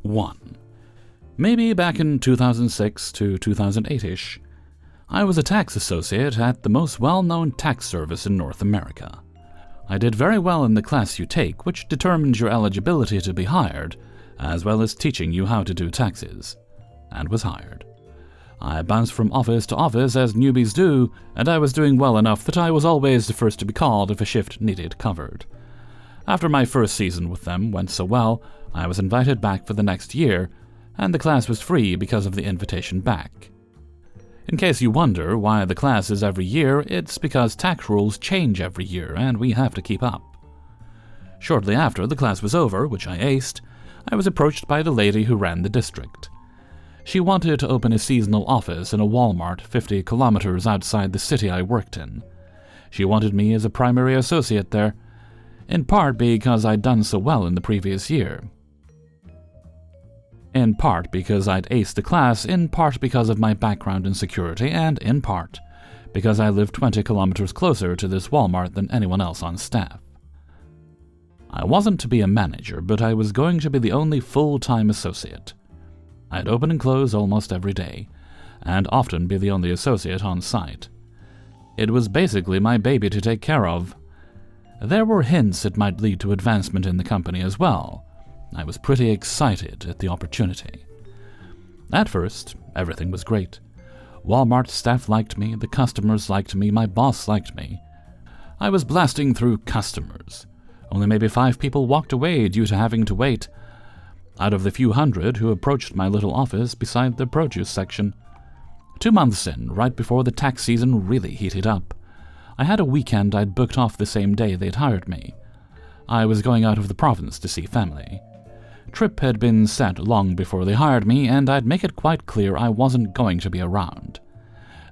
1. Maybe back in 2006 to 2008-ish, I was a tax associate at the most well-known tax service in North America. I did very well in the class you take, which determines your eligibility to be hired, as well as teaching you how to do taxes, and was hired. I bounced from office to office as newbies do, and I was doing well enough that I was always the first to be called if a shift needed covered. After my first season with them went so well, I was invited back for the next year, and the class was free because of the invitation back. In case you wonder why the class is every year, it's because tax rules change every year, and we have to keep up. Shortly after the class was over, which I aced, I was approached by the lady who ran the district. She wanted to open a seasonal office in a Walmart 50 kilometers outside the city I worked in. She wanted me as a primary associate there, in part because I'd done so well in the previous year. In part because I'd aced the class, in part because of my background in security, and in part because I lived 20 kilometers closer to this Walmart than anyone else on staff. I wasn't to be a manager, but I was going to be the only full-time associate. I'd open and close almost every day, and often be the only associate on site. It was basically my baby to take care of. There were hints it might lead to advancement in the company as well. I was pretty excited at the opportunity. At first, everything was great. Walmart staff liked me, the customers liked me, my boss liked me. I was blasting through customers. Only maybe 5 people walked away due to having to wait, out of the few hundred who approached my little office beside the produce section. 2 months in, right before the tax season really heated up, I had a weekend I'd booked off the same day they'd hired me. I was going out of the province to see family. Trip had been set long before they hired me, and I'd make it quite clear I wasn't going to be around.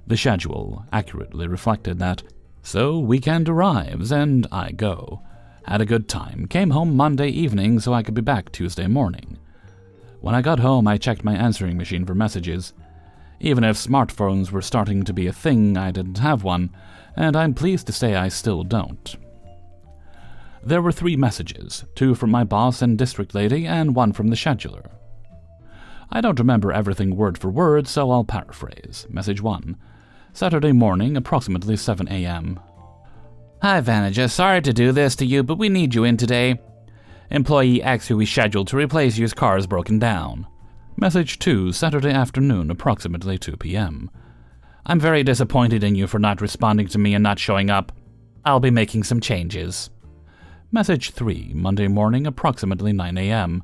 The schedule accurately reflected that. So weekend arrives, and I go. Had a good time, came home Monday evening so I could be back Tuesday morning. When I got home, I checked my answering machine for messages. Even if smartphones were starting to be a thing, I didn't have one, and I'm pleased to say I still don't. There were 3 messages, 2 from my boss and district lady, and 1 from the scheduler. I don't remember everything word for word, so I'll paraphrase. Message 1. Saturday morning, approximately 7 a.m. Hi, Vanija. Sorry to do this to you, but we need you in today. Employee X who we scheduled to replace you's car is broken down. Message 2, Saturday afternoon, approximately 2 p.m. I'm very disappointed in you for not responding to me and not showing up. I'll be making some changes. Message 3, Monday morning, approximately 9 a.m.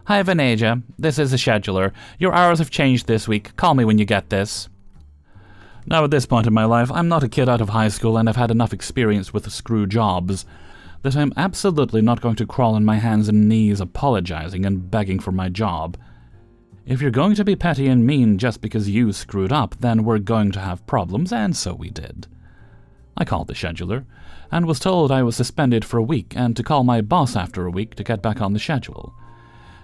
Hi, Vanija. This is the scheduler. Your hours have changed this week. Call me when you get this. Now, at this point in my life, I'm not a kid out of high school and I've had enough experience with screw jobs that I'm absolutely not going to crawl on my hands and knees apologizing and begging for my job. If you're going to be petty and mean just because you screwed up, then we're going to have problems, and so we did. I called the scheduler and was told I was suspended for a week and to call my boss after a week to get back on the schedule.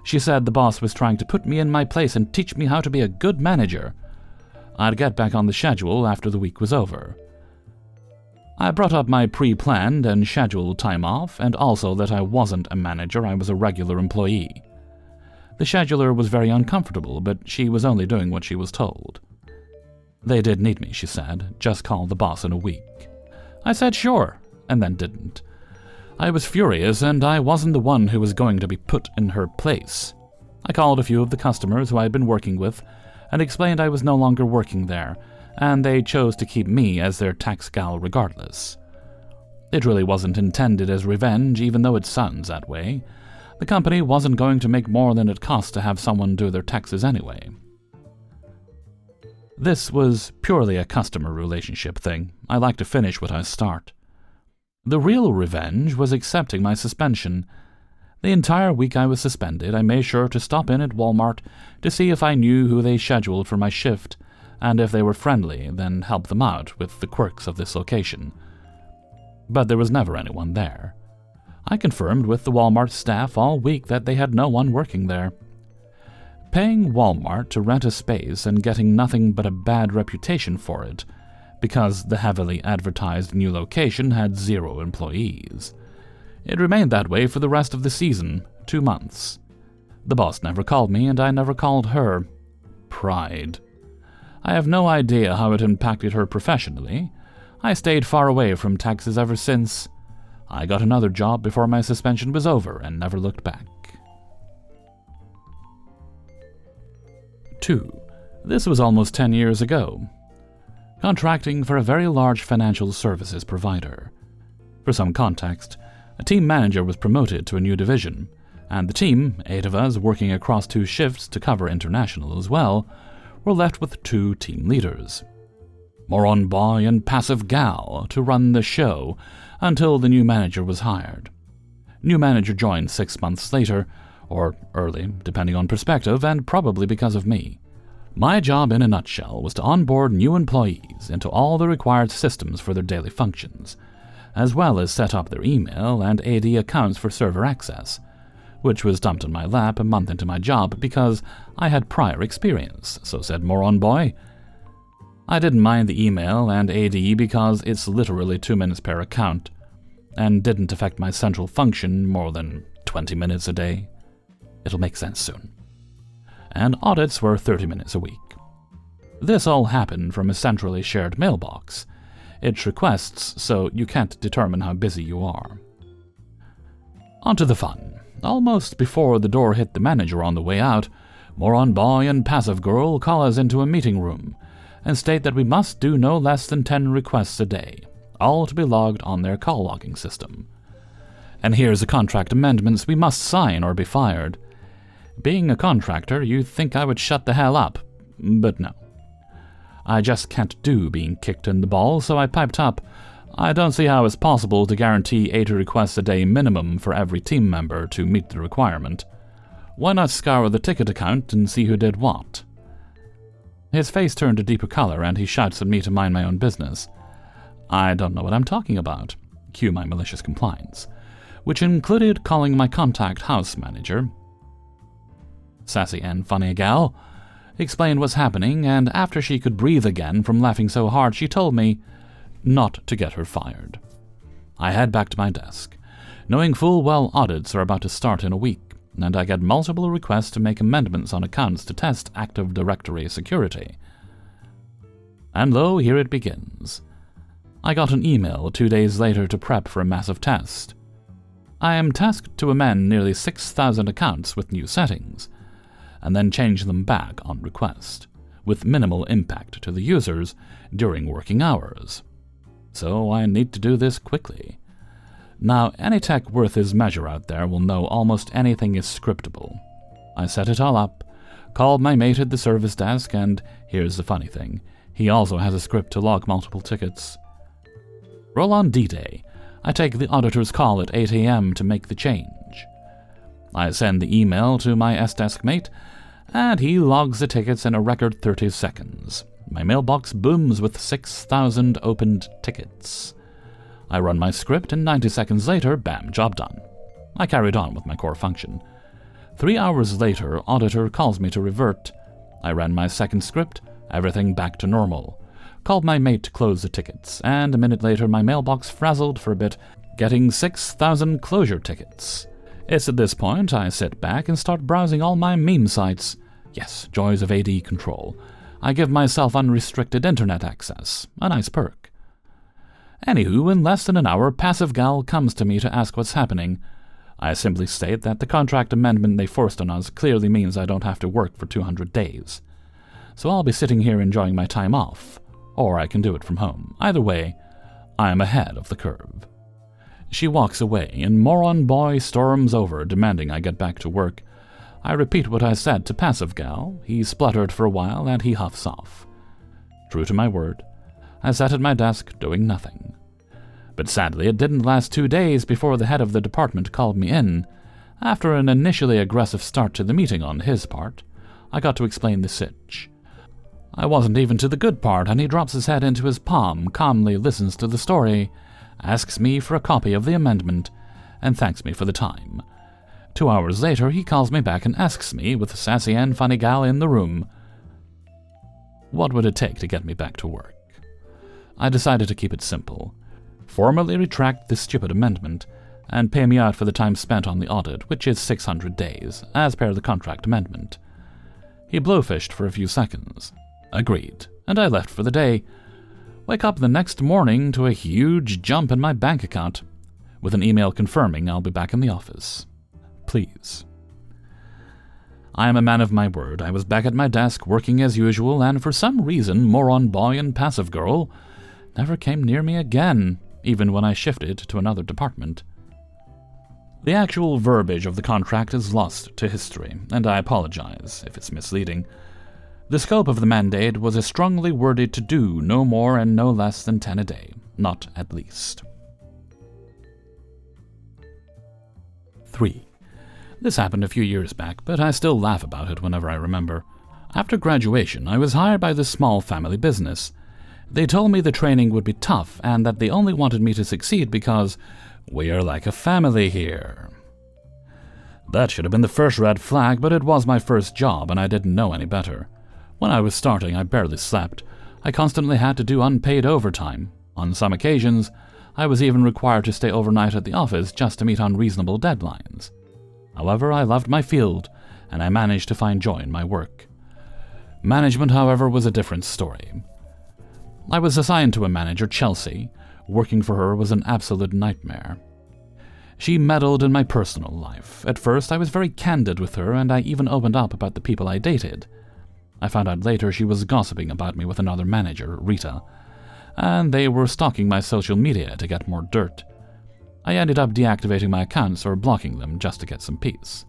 She said the boss was trying to put me in my place and teach me how to be a good manager. I'd get back on the schedule after the week was over. I brought up my pre-planned and scheduled time off, and also that I wasn't a manager, I was a regular employee. The scheduler was very uncomfortable, but she was only doing what she was told. They did need me, she said. Just call the boss in a week. I said sure, and then didn't. I was furious, and I wasn't the one who was going to be put in her place. I called a few of the customers who I had been working with and explained I was no longer working there, and they chose to keep me as their tax gal regardless. It really wasn't intended as revenge, even though it sounds that way. The company wasn't going to make more than it cost to have someone do their taxes anyway. This was purely a customer relationship thing. I like to finish what I start. The real revenge was accepting my suspension. The entire week I was suspended, I made sure to stop in at Walmart to see if I knew who they scheduled for my shift, and if they were friendly, then help them out with the quirks of this location. But there was never anyone there. I confirmed with the Walmart staff all week that they had no one working there. Paying Walmart to rent a space and getting nothing but a bad reputation for it, because the heavily advertised new location had 0 employees. It remained that way for the rest of the season, 2 months. The boss never called me, and I never called her. Pride. I have no idea how it impacted her professionally. I stayed far away from taxes ever since. I got another job before my suspension was over and never looked back. 2. This was almost 10 years ago. Contracting for a very large financial services provider. For some context, a team manager was promoted to a new division, and the team, 8 of us working across 2 shifts to cover international as well, were left with 2 team leaders. Moron boy and passive gal to run the show until the new manager was hired. New manager joined 6 months later, or early, depending on perspective, and probably because of me. My job in a nutshell was to onboard new employees into all the required systems for their daily functions, as well as set up their email and AD accounts for server access, which was dumped in my lap a month into my job because I had prior experience, so said Moron Boy. I didn't mind the email and AD because it's literally 2 minutes per account, and didn't affect my central function more than 20 minutes a day. It'll make sense soon. And audits were 30 minutes a week. This all happened from a centrally shared mailbox. It's requests, so you can't determine how busy you are. On to the fun. Almost before the door hit the manager on the way out, Moron Boy and Passive Girl call us into a meeting room and state that we must do no less than 10 requests a day, all to be logged on their call logging system. And here's the contract amendments we must sign or be fired. Being a contractor, you'd think I would shut the hell up, but no. I just can't do being kicked in the balls, so I piped up, I don't see how it's possible to guarantee 80 requests a day minimum for every team member to meet the requirement. Why not scour the ticket account and see who did what? His face turned a deeper color and he shouts at me to mind my own business. I don't know what I'm talking about. Cue my malicious compliance, which included calling my contact house manager, sassy and funny gal, explained what's happening, and after she could breathe again from laughing so hard, she told me not to get her fired. I head back to my desk, knowing full well audits are about to start in a week, and I get multiple requests to make amendments on accounts to test Active Directory security. And lo, here it begins. I got an email 2 days later to prep for a massive test. I am tasked to amend nearly 6,000 accounts with new settings, and then change them back on request, with minimal impact to the users during working hours. So I need to do this quickly. Now, any tech worth his measure out there will know almost anything is scriptable. I set it all up, called my mate at the service desk, and here's the funny thing, he also has a script to log multiple tickets. Roll on D-Day, I take the auditor's call at 8 a.m. to make the change. I send the email to my S-Desk mate, and he logs the tickets in a record 30 seconds. My mailbox booms with 6,000 opened tickets. I run my script, and 90 seconds later, bam, job done. I carried on with my core function. 3 hours later, auditor calls me to revert. I ran my second script, everything back to normal. Called my mate to close the tickets, and a minute later my mailbox frazzled for a bit, getting 6,000 closure tickets. It's at this point I sit back and start browsing all my meme sites. Yes, joys of AD control. I give myself unrestricted internet access, a nice perk. Anywho, in less than an hour, Passive Gal comes to me to ask what's happening. I simply state that the contract amendment they forced on us clearly means I don't have to work for 200 days. So I'll be sitting here enjoying my time off, or I can do it from home. Either way, I am ahead of the curve. She walks away, and Moron Boy storms over, demanding I get back to work. I repeat what I said to Passive Gal. He spluttered for a while, and he huffs off. True to my word, I sat at my desk doing nothing. But sadly, it didn't last 2 days before the head of the department called me in. After an initially aggressive start to the meeting on his part, I got to explain the sitch. I wasn't even to the good part, and he drops his head into his palm, calmly listens to the story, asks me for a copy of the amendment, and thanks me for the time. 2 hours later, he calls me back and asks me, with sassy and funny gal in the room, what would it take to get me back to work? I decided to keep it simple. Formally retract this stupid amendment, and pay me out for the time spent on the audit, which is 600 days, as per the contract amendment. He blowfished for a few seconds. Agreed, and I left for the day. Wake up the next morning to a huge jump in my bank account, with an email confirming I'll be back in the office. Please. I am a man of my word. I was back at my desk working as usual, and for some reason moron boy and passive girl never came near me again, even when I shifted to another department. The actual verbiage of the contract is lost to history, and I apologize if it's misleading. The scope of the mandate was a strongly worded to do no more and no less than 10 a day, not at least. 3. This happened a few years back, but I still laugh about it whenever I remember. After graduation, I was hired by this small family business. They told me the training would be tough and that they only wanted me to succeed because we are like a family here. That should have been the first red flag, but it was my first job and I didn't know any better. When I was starting, I barely slept. I constantly had to do unpaid overtime. On some occasions, I was even required to stay overnight at the office just to meet unreasonable deadlines. However, I loved my field, and I managed to find joy in my work. Management, however, was a different story. I was assigned to a manager, Chelsea. Working for her was an absolute nightmare. She meddled in my personal life. At first, I was very candid with her, and I even opened up about the people I dated. I found out later she was gossiping about me with another manager, Rita, and they were stalking my social media to get more dirt. I ended up deactivating my accounts or blocking them just to get some peace.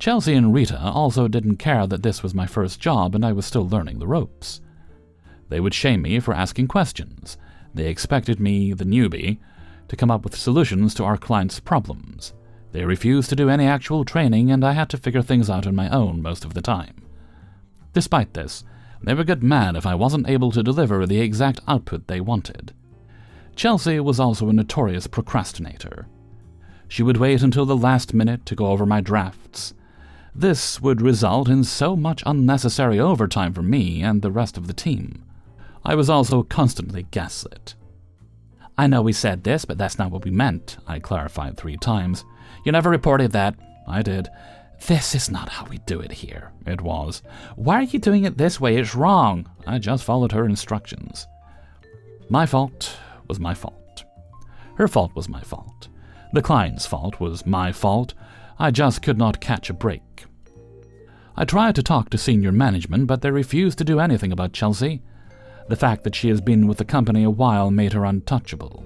Chelsea and Rita also didn't care that this was my first job and I was still learning the ropes. They would shame me for asking questions. They expected me, the newbie, to come up with solutions to our clients' problems. They refused to do any actual training and I had to figure things out on my own most of the time. Despite this, they would get mad if I wasn't able to deliver the exact output they wanted. Chelsea was also a notorious procrastinator. She would wait until the last minute to go over my drafts. This would result in so much unnecessary overtime for me and the rest of the team. I was also constantly gaslit. "I know we said this, but that's not what we meant," I clarified 3 times. "You never reported that." I did. "This is not how we do it here." It was. "Why are you doing it this way? It's wrong." I just followed her instructions. My fault was my fault. Her fault was my fault. The client's fault was my fault. I just could not catch a break. I tried to talk to senior management, but they refused to do anything about Chelsea. The fact that she has been with the company a while made her untouchable.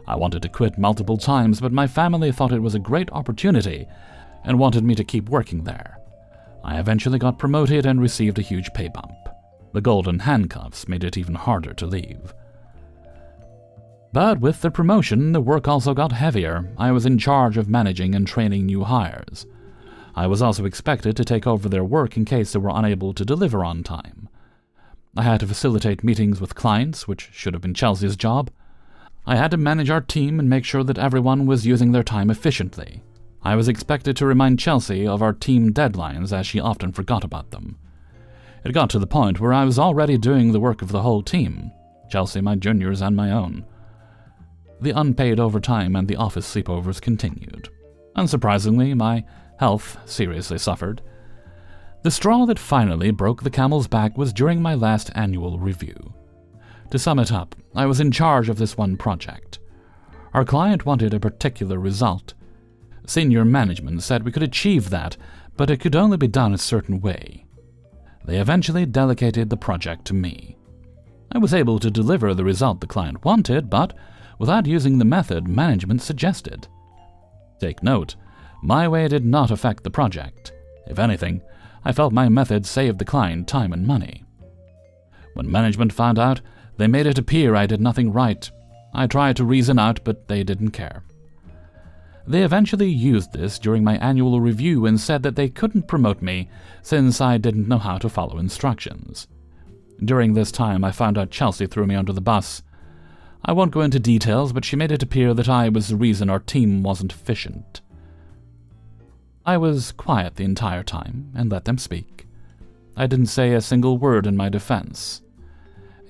I wanted to quit multiple times, but my family thought it was a great opportunity and wanted me to keep working there. I eventually got promoted and received a huge pay bump. The golden handcuffs made it even harder to leave. But with the promotion, the work also got heavier. I was in charge of managing and training new hires. I was also expected to take over their work in case they were unable to deliver on time. I had to facilitate meetings with clients, which should have been Chelsea's job. I had to manage our team and make sure that everyone was using their time efficiently. I was expected to remind Chelsea of our team deadlines as she often forgot about them. It got to the point where I was already doing the work of the whole team, Chelsea, my juniors, and my own. The unpaid overtime and the office sleepovers continued. Unsurprisingly, my health seriously suffered. The straw that finally broke the camel's back was during my last annual review. To sum it up, I was in charge of this one project. Our client wanted a particular result. Senior management said we could achieve that, but it could only be done a certain way. They eventually delegated the project to me. I was able to deliver the result the client wanted, but without using the method management suggested. Take note, my way did not affect the project. If anything, I felt my method saved the client time and money. When management found out, they made it appear I did nothing right. I tried to reason out, but they didn't care. They eventually used this during my annual review and said that they couldn't promote me since I didn't know how to follow instructions. During this time, I found out Chelsea threw me under the bus. I won't go into details, but she made it appear that I was the reason our team wasn't efficient. I was quiet the entire time and let them speak. I didn't say a single word in my defense.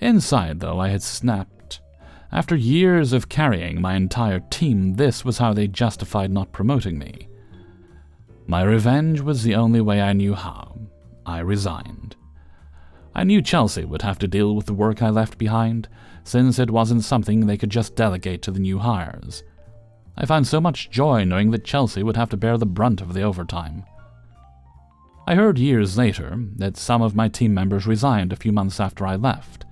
Inside, though, I had snapped. After years of carrying my entire team, this was how they justified not promoting me. My revenge was the only way I knew how. I resigned. I knew Chelsea would have to deal with the work I left behind, since it wasn't something they could just delegate to the new hires. I found so much joy knowing that Chelsea would have to bear the brunt of the overtime. I heard years later that some of my team members resigned a few months after I left.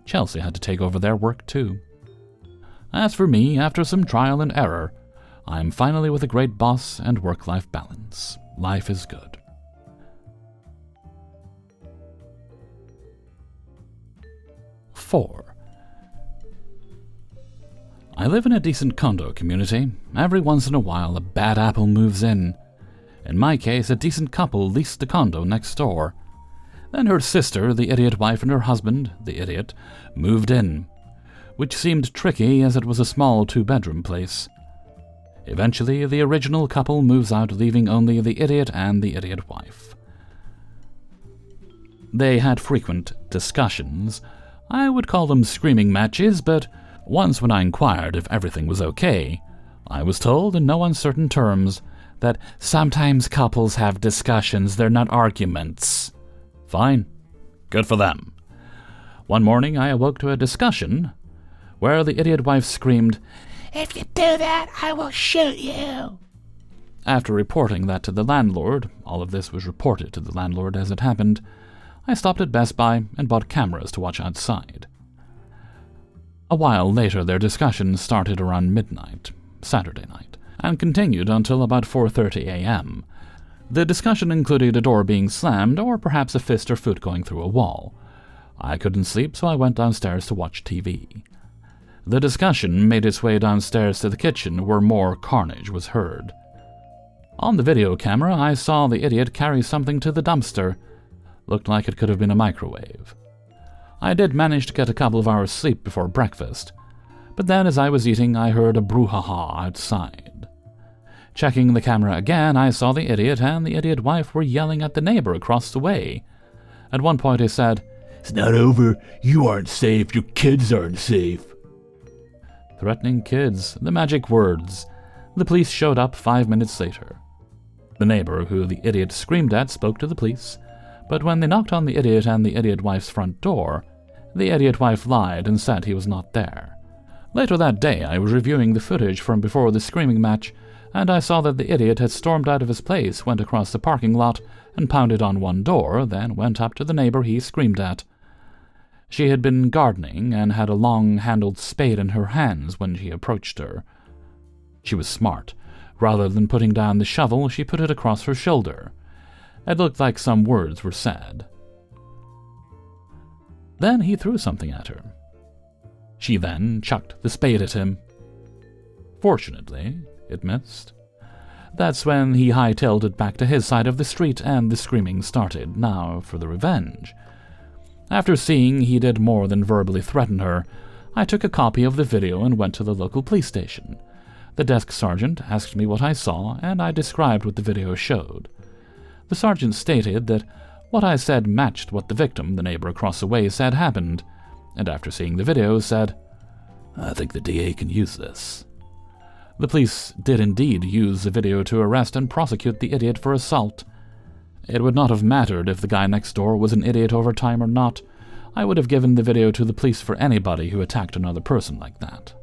Chelsea had to take over their work too. As for me, after some trial and error, I am finally with a great boss and work-life balance. Life is good. Four. I live in a decent condo community. Every once in a while, a bad apple moves in. In my case, a decent couple leased the condo next door. Then her sister, the idiot wife, and her husband, the idiot, moved in, which seemed tricky as it was a small 2-bedroom place. Eventually, the original couple moves out, leaving only the idiot and the idiot wife. They had frequent discussions. I would call them screaming matches, but once when I inquired if everything was okay, I was told in no uncertain terms that sometimes couples have discussions, they're not arguments. Fine. Good for them. One morning I awoke to a discussion where the idiot wife screamed, "If you do that, I will shoot you." After reporting that to the landlord, all of this was reported to the landlord as it happened, I stopped at Best Buy and bought cameras to watch outside. A while later, their discussion started around midnight, Saturday night, and continued until about 4:30 a.m. The discussion included a door being slammed or perhaps a fist or foot going through a wall. I couldn't sleep, so I went downstairs to watch TV. The discussion made its way downstairs to the kitchen, where more carnage was heard. On the video camera, I saw the idiot carry something to the dumpster. Looked like it could have been a microwave. I did manage to get a couple of hours sleep before breakfast, but then as I was eating, I heard a brouhaha outside. Checking the camera again, I saw the idiot and the idiot wife were yelling at the neighbor across the way. At one point he said, "It's not over. You aren't safe. Your kids aren't safe." Threatening kids, the magic words. The police showed up 5 minutes later. The neighbor who the idiot screamed at spoke to the police, but when they knocked on the idiot and the idiot wife's front door, the idiot wife lied and said he was not there. Later that day, I was reviewing the footage from before the screaming match, and I saw that the idiot had stormed out of his place, went across the parking lot, and pounded on one door, then went up to the neighbor he screamed at. She had been gardening and had a long-handled spade in her hands when he approached her. She was smart. Rather than putting down the shovel, she put it across her shoulder. It looked like some words were said. Then he threw something at her. She then chucked the spade at him. Fortunately, it missed. That's when he hightailed it back to his side of the street and the screaming started. Now for the revenge. After seeing he did more than verbally threaten her, I took a copy of the video and went to the local police station. The desk sergeant asked me what I saw, and I described what the video showed. The sergeant stated that what I said matched what the victim, the neighbor across the way, said happened, and after seeing the video said, "I think the DA can use this." The police did indeed use the video to arrest and prosecute the idiot for assault. It would not have mattered if the guy next door was an idiot over time or not. I would have given the video to the police for anybody who attacked another person like that.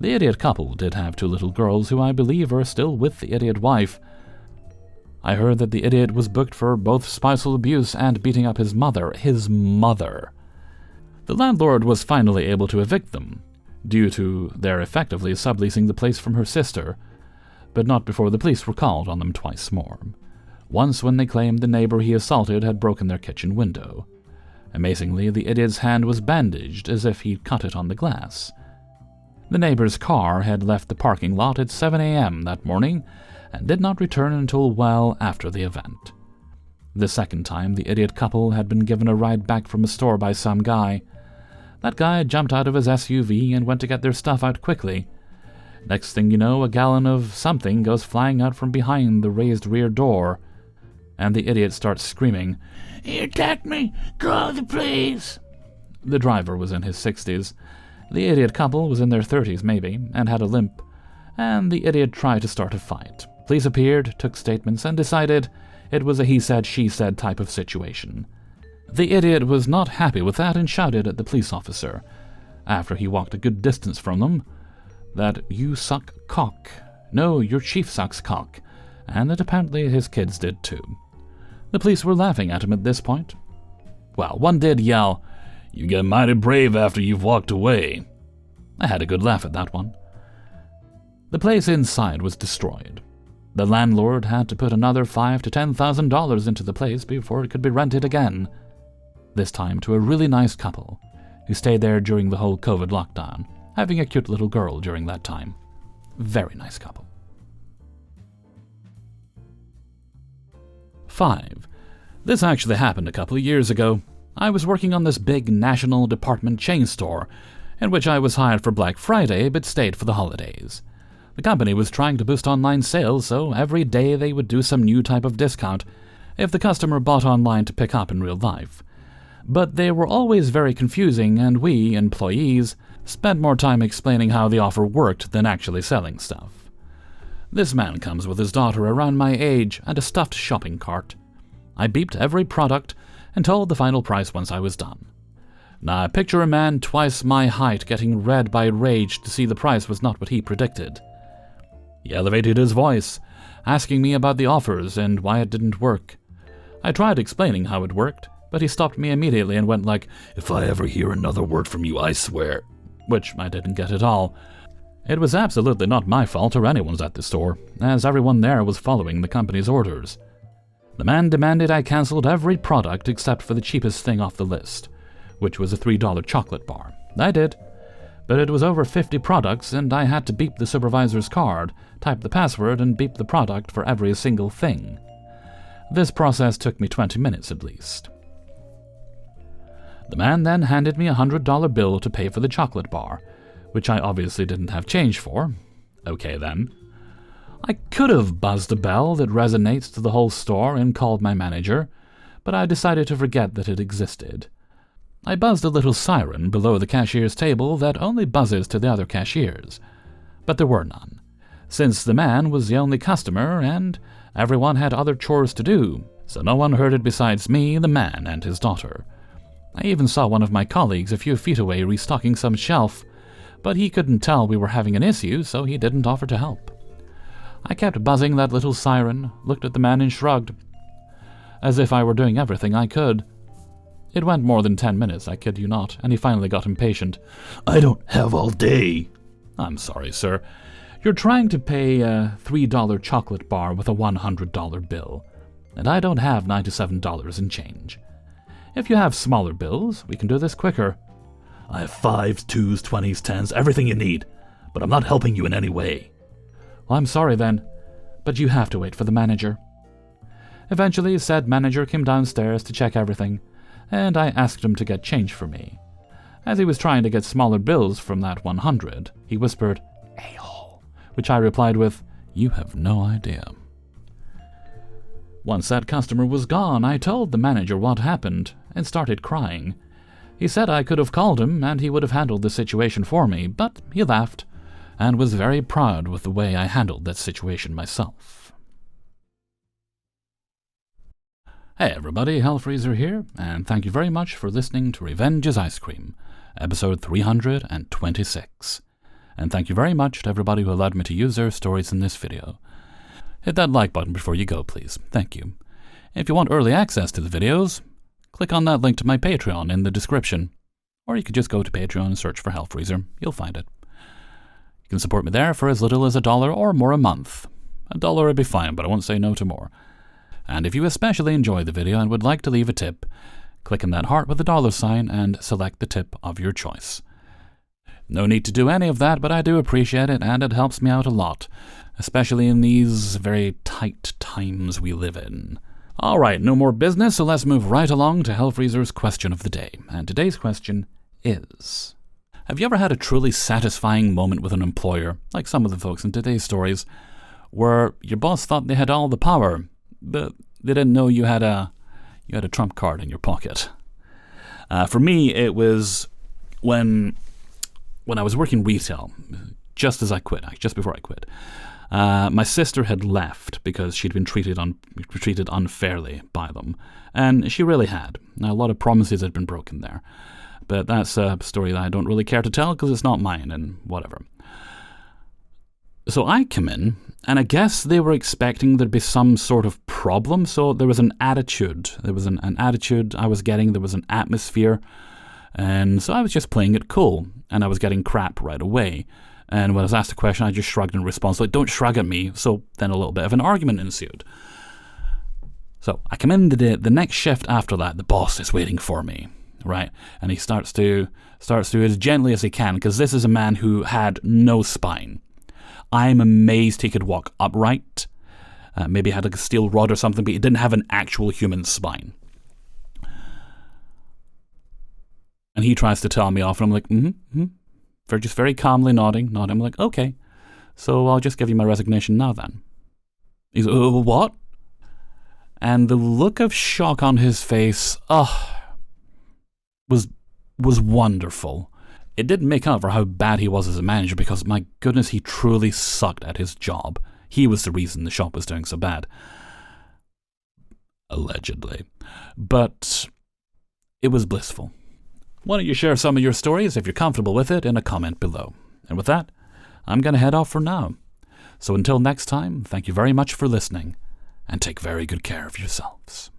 The idiot couple did have 2 little girls who I believe are still with the idiot wife. I heard that the idiot was booked for both spousal abuse and beating up his mother. His mother. The landlord was finally able to evict them, due to their effectively subleasing the place from her sister, but not before the police were called on them twice more. Once when they claimed the neighbor he assaulted had broken their kitchen window. Amazingly, the idiot's hand was bandaged as if he'd cut it on the glass. The neighbor's car had left the parking lot at 7 a.m. that morning and did not return until well after the event. The second time, the idiot couple had been given a ride back from a store by some guy. That guy jumped out of his SUV and went to get their stuff out quickly. Next thing you know, a gallon of something goes flying out from behind the raised rear door, and the idiot starts screaming, "He attacked me! Call the police!" The driver was in his 60s, The idiot couple was in their 30s maybe, and had a limp, and the idiot tried to start a fight. Police appeared, took statements, and decided it was a he said, she said type of situation. The idiot was not happy with that and shouted at the police officer, after he walked a good distance from them, that you suck cock. No, your chief sucks cock, and that apparently his kids did too. The police were laughing at him at this point. Well, one did yell, "You get mighty brave after you've walked away." I had a good laugh at that one. The place inside was destroyed. The landlord had to put another $5,000 to $10,000 into the place before it could be rented again, this time to a really nice couple who stayed there during the whole COVID lockdown, having a cute little girl during that time. Very nice couple. 5. This actually happened a couple of years ago. I was working on this big national department chain store, in which I was hired for Black Friday but stayed for the holidays. The company was trying to boost online sales, so every day they would do some new type of discount if the customer bought online to pick up in real life. But they were always very confusing, and we, employees, spent more time explaining how the offer worked than actually selling stuff. This man comes with his daughter around my age and a stuffed shopping cart. I beeped every product and told the final price once I was done. Now picture a man twice my height getting red by rage to see the price was not what he predicted. He elevated his voice, asking me about the offers and why it didn't work. I tried explaining how it worked, but he stopped me immediately and went like, "If I ever hear another word from you, I swear," which I didn't get at all. It was absolutely not my fault or anyone's at the store, as everyone there was following the company's orders. The man demanded I cancelled every product except for the cheapest thing off the list, which was a $3 chocolate bar. I did, but it was over 50 products and I had to beep the supervisor's card, type the password, and beep the product for every single thing. This process took me 20 minutes at least. The man then handed me a $100 bill to pay for the chocolate bar, which I obviously didn't have change for. Okay then. I could have buzzed a bell that resonates to the whole store and called my manager, but I decided to forget that it existed. I buzzed a little siren below the cashier's table that only buzzes to the other cashiers, but there were none, since the man was the only customer and everyone had other chores to do, so no one heard it besides me, the man, and his daughter. I even saw one of my colleagues a few feet away restocking some shelf, but he couldn't tell we were having an issue, so he didn't offer to help. I kept buzzing that little siren, looked at the man and shrugged, as if I were doing everything I could. It went more than 10 minutes, I kid you not, and he finally got impatient. "I don't have all day." "I'm sorry, sir. You're trying to pay a $3 chocolate bar with a $100 bill, and I don't have $97 in change. If you have smaller bills, we can do this quicker." "I have 5s, 2s, 20s, 10s, everything you need, but I'm not helping you in any way." "Well, I'm sorry then, but you have to wait for the manager." Eventually, said manager came downstairs to check everything, and I asked him to get change for me. As he was trying to get smaller bills from that 100, he whispered, "A-hole," which I replied with, "You have no idea." Once that customer was gone, I told the manager what happened and started crying. He said I could have called him and he would have handled the situation for me, but he laughed and was very proud with the way I handled that situation myself. Hey everybody, Hellfreezer here, and thank you very much for listening to Revenge is Ice Cream, episode 326. And thank you very much to everybody who allowed me to use their stories in this video. Hit that like button before you go, please. Thank you. If you want early access to the videos, click on that link to my Patreon in the description. Or you could just go to Patreon and search for Hellfreezer. You'll find it. You can support me there for as little as $1 or more a month. $1 would be fine, but I won't say no to more. And if you especially enjoy the video and would like to leave a tip, click on that heart with the $sign and select the tip of your choice. No need to do any of that, but I do appreciate it, and it helps me out a lot, especially in these very tight times we live in. Alright, no more business, so let's move right along to Hellfreezer's question of the day. And today's question is, have you ever had a truly satisfying moment with an employer, like some of the folks in today's stories, where your boss thought they had all the power, but they didn't know you had a trump card in your pocket? For me, it was when when I was working retail, just before I quit, my sister had left because she'd been treated unfairly by them. And she really had. Now, a lot of promises had been broken there. But that's a story that I don't really care to tell because it's not mine and whatever. So I come in, and I guess they were expecting there'd be some sort of problem. So there was an attitude. There was an attitude I was getting. There was an atmosphere. And so I was just playing it cool. And I was getting crap right away. And when I was asked a question, I just shrugged in response, like, don't shrug at me. So then a little bit of an argument ensued. So I come in the next shift after that, the boss is waiting for me, right? And he starts to as gently as he can, because this is a man who had no spine. I'm amazed he could walk upright. Maybe had like a steel rod or something, but he didn't have an actual human spine. And he tries to tell me off, and I'm like, just very calmly nodding. I'm like, okay, so I'll just give you my resignation now then. He's like, what? And the look of shock on his face, was wonderful. It didn't make up for how bad he was as a manager, because my goodness, he truly sucked at his job. He was the reason the shop was doing so bad. Allegedly. But it was blissful. Why don't you share some of your stories, if you're comfortable with it, in a comment below. And with that, I'm going to head off for now. So until next time, thank you very much for listening, and take very good care of yourselves.